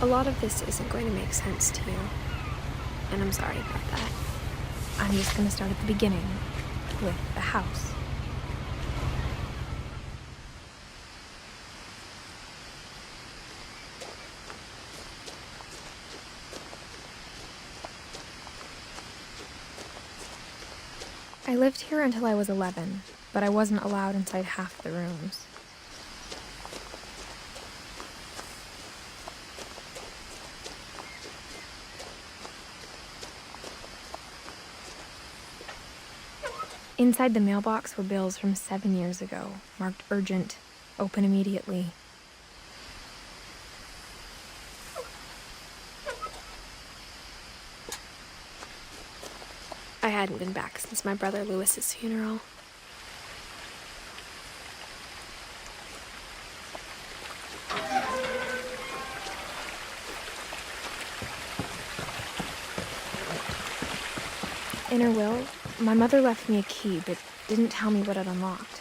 A lot of this isn't going to make sense to you, and I'm sorry about that. I'm just going to start at the beginning, with the house. I lived here until I was 11, but I wasn't allowed inside half the rooms. Inside the mailbox were bills from 7 years ago, marked urgent, open immediately. I hadn't been back since my brother Lewis's funeral. In her will, my mother left me a key, but didn't tell me what it unlocked.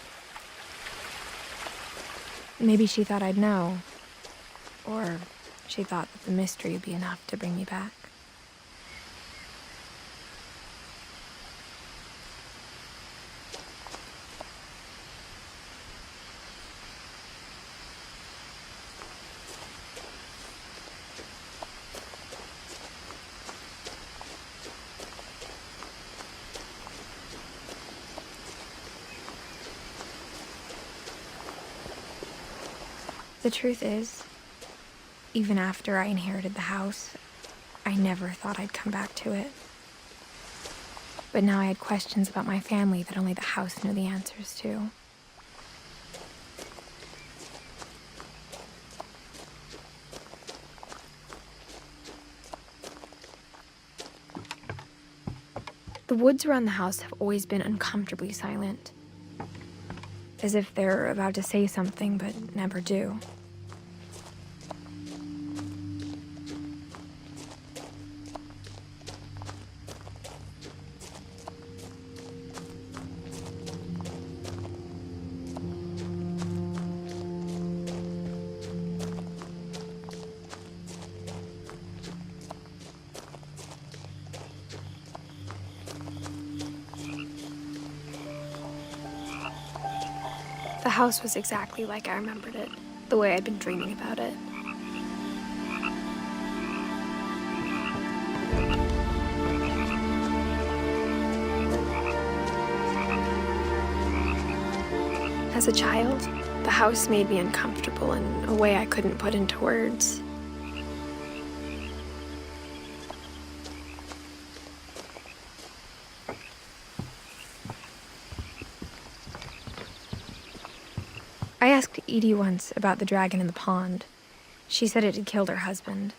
Maybe she thought I'd know, or she thought that the mystery would be enough to bring me back. The truth is, even after I inherited the house, I never thought I'd come back to it. But now I had questions about my family that only the house knew the answers to. The woods around the house have always been uncomfortably silent, as if they're about to say something but never do. The house was exactly like I remembered it, the way I'd been dreaming about it. As a child, the house made me uncomfortable in a way I couldn't put into words. I asked Edie once about the dragon in the pond. She said it had killed her husband.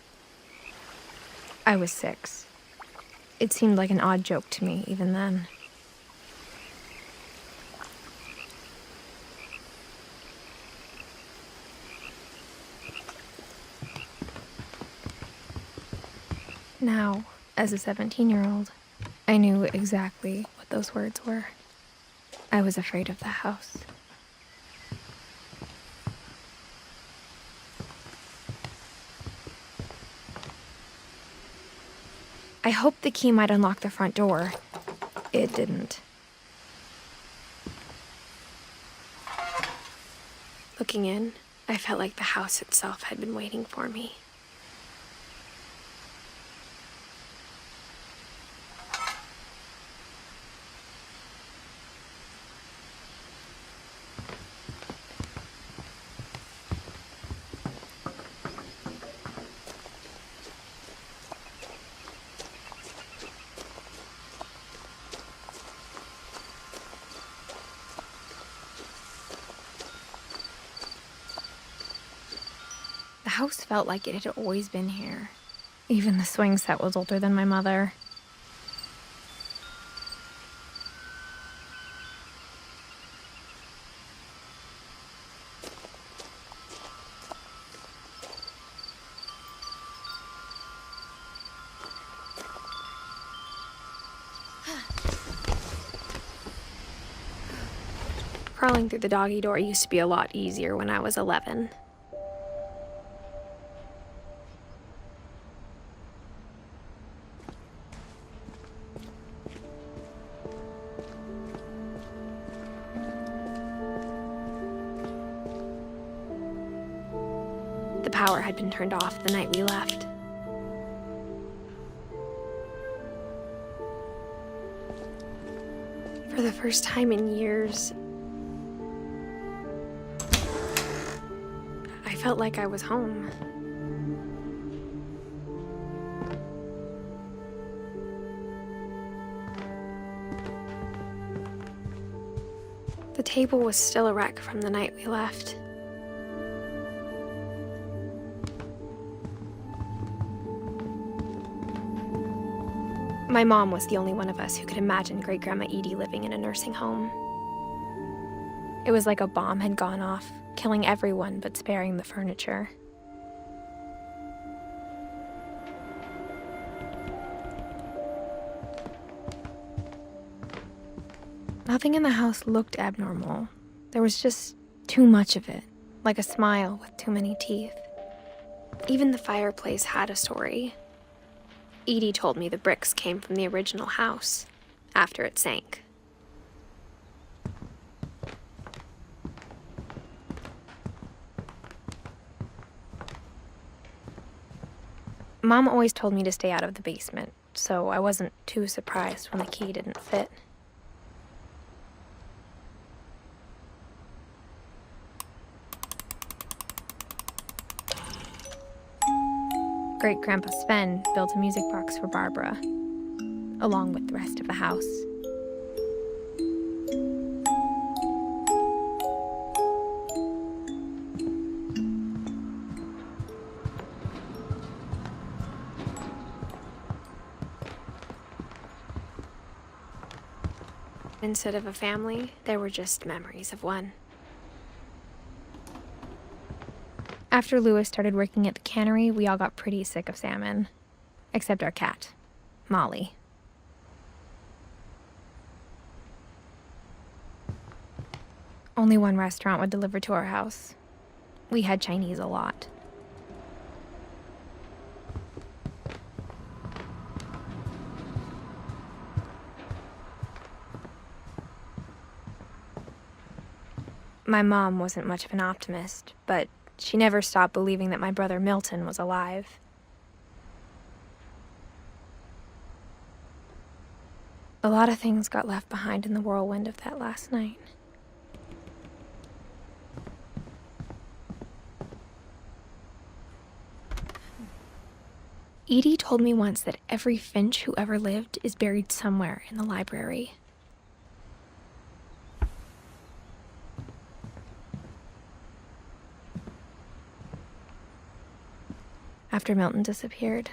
I was 6. It seemed like an odd joke to me even then. Now, as a 17-year-old, I knew exactly what those words were. I was afraid of the house. I hoped the key might unlock the front door. It didn't. Looking in, I felt like the house itself had been waiting for me. house felt like it had always been here. Even the swing set was older than my mother. Crawling through the doggy door used to be a lot easier when I was 11. The power had been turned off the night we left. For the first time in years, I felt like I was home. The table was still a wreck from the night we left. My mom was the only one of us who could imagine Great-Grandma Edie living in a nursing home. It was like a bomb had gone off, killing everyone but sparing the furniture. Nothing in the house looked abnormal. There was just too much of it, like a smile with too many teeth. Even the fireplace had a story. Edie told me the bricks came from the original house, after it sank. Mom always told me to stay out of the basement, so I wasn't too surprised when the key didn't fit. Great-Grandpa Sven built a music box for Barbara, along with the rest of the house. Instead of a family, there were just memories of one. After Louis started working at the cannery, we all got pretty sick of salmon. Except our cat, Molly. Only one restaurant would deliver to our house. We had Chinese a lot. My mom wasn't much of an optimist, but she never stopped believing that my brother Milton was alive. A lot of things got left behind in the whirlwind of that last night. Edie told me once that every Finch who ever lived is buried somewhere in the library. After Milton disappeared,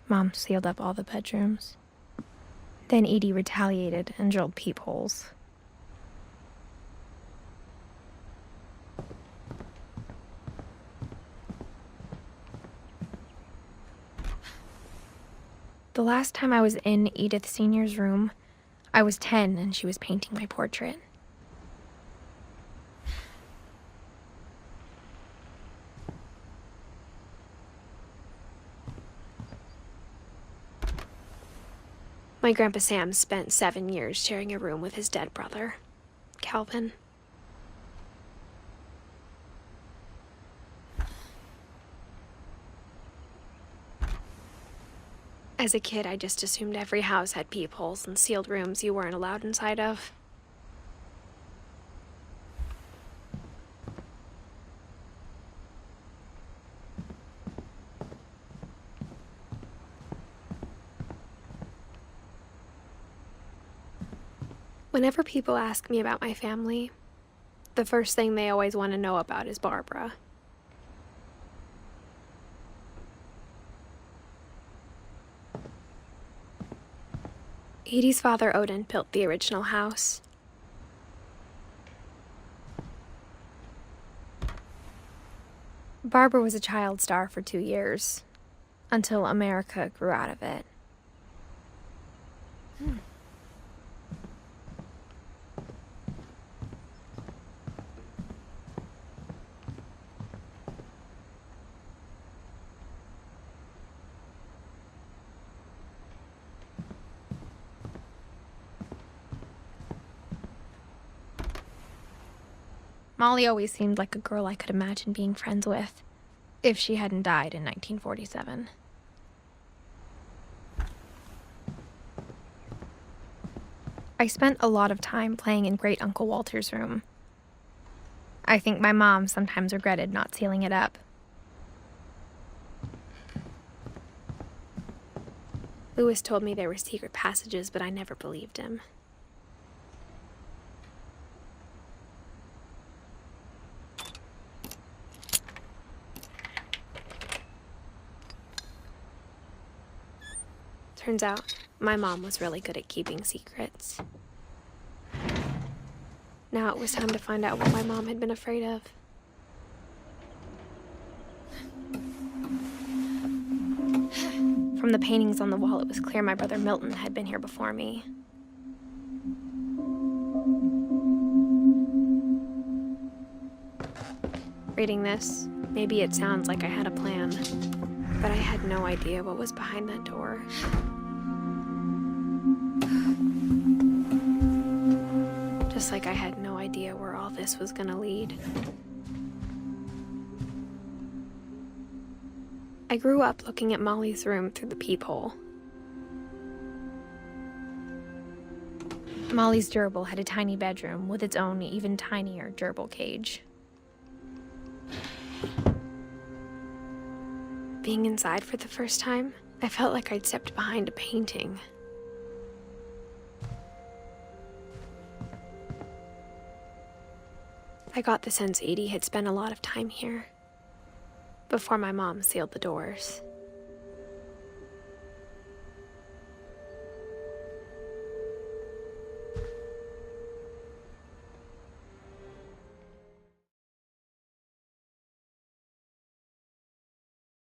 Mom sealed up all the bedrooms. Then Edie retaliated and drilled peepholes. The last time I was in Edith Sr.'s room, I was 10 and she was painting my portrait. My Grandpa Sam spent 7 years sharing a room with his dead brother, Calvin. As a kid, I just assumed every house had peepholes and sealed rooms you weren't allowed inside of. Whenever people ask me about my family, the first thing they always want to know about is Barbara. Edie's father, Odin, built the original house. Barbara was a child star for 2 years, until America grew out of it. Molly always seemed like a girl I could imagine being friends with, if she hadn't died in 1947. I spent a lot of time playing in Great Uncle Walter's room. I think my mom sometimes regretted not sealing it up. Louis told me there were secret passages, but I never believed him. Turns out, my mom was really good at keeping secrets. Now it was time to find out what my mom had been afraid of. From the paintings on the wall, it was clear my brother Milton had been here before me. Reading this, maybe it sounds like I had a plan, but I had no idea what was behind that door. Just like I had no idea where all this was gonna lead. I grew up looking at Molly's room through the peephole. Molly's gerbil had a tiny bedroom with its own even tinier gerbil cage. Being inside for the first time, I felt like I'd stepped behind a painting. I got the sense Edie had spent a lot of time here, before my mom sealed the doors.